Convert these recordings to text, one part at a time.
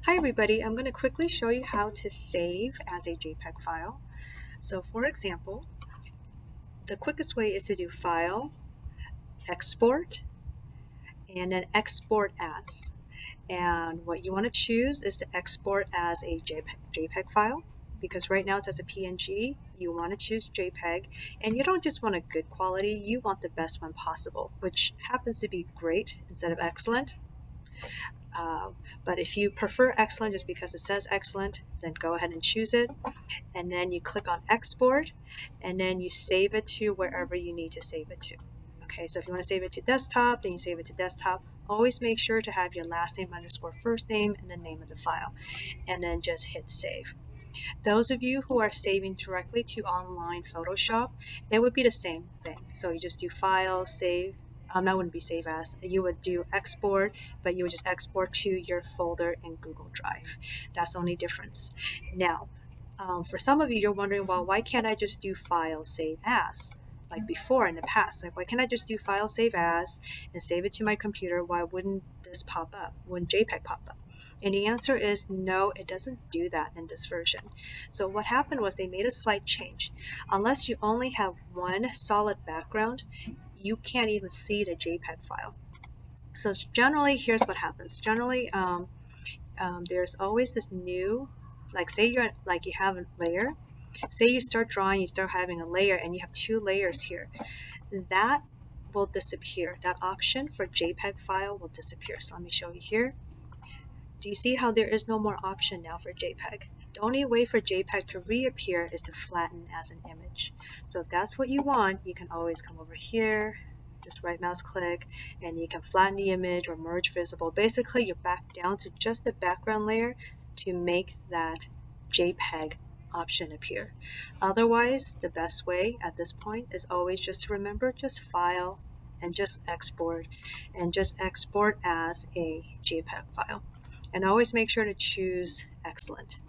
Hi everybody, I'm going to quickly show you how to save as a JPEG file. So for example, the quickest way is to do File, Export, and then Export As. And what you want to choose is to export as a JPEG file, because right now it's as a PNG. You want to choose JPEG, and you don't just want a good quality, you want the best one possible, which happens to be great instead of excellent. But if you prefer excellent just because it says excellent, then go ahead and choose it. And then you click on export, and then you save it to wherever you need to save it to. Okay, so if you want to save it to desktop, then you save it to desktop. Always make sure to have your last name underscore first name and the name of the file, and then just hit save. Those of you who are saving directly to online Photoshop, it would be the same thing. So you just do File, Save. That wouldn't be Save As. You would do Export, but you would just export to your folder in Google Drive. That's the only difference. Now, for some of you, you're wondering, well, why can't I just do File, Save As? Like before in the past, like why can't I just do File, Save As and save it to my computer? Why wouldn't this pop up? Wouldn't JPEG pop up? And the answer is no, it doesn't do that in this version. So what happened was they made a slight change. Unless you only have one solid background, you can't even see the JPEG file. So generally, here's what happens. Generally, there's always this new, like say you have a layer. Say you start drawing, you start having a layer, and you have two layers here. That will disappear. That option for JPEG file will disappear. So let me show you here. Do you see how there is no more option now for JPEG? The only way for JPEG to reappear is to flatten as an image. So if that's what you want, you can always come over here, just right mouse click, and you can flatten the image or merge visible. Basically, you're back down to just the background layer to make that JPEG option appear. Otherwise, the best way at this point is always just to remember, just file and just export as a JPEG file. And always make sure to choose excellent.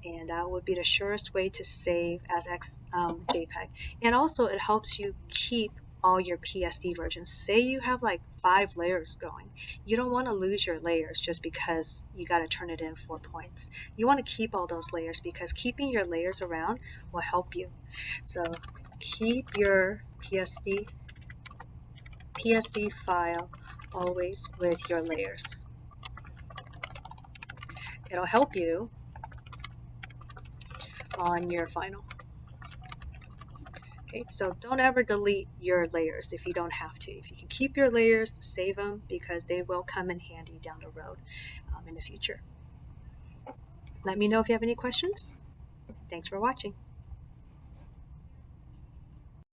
And that would be the surest way to save as JPEG. And also it helps you keep all your PSD versions. Say you have like 5 layers going. You don't want to lose your layers just because you got to turn it in 4 points. You want to keep all those layers because keeping your layers around will help you. So keep your PSD file always with your layers. It'll help you on your final. Okay, so don't ever delete your layers if you don't have to. If you can keep your layers, save them because they will come in handy down the road in the future. Let me know if you have any questions. Thanks for watching.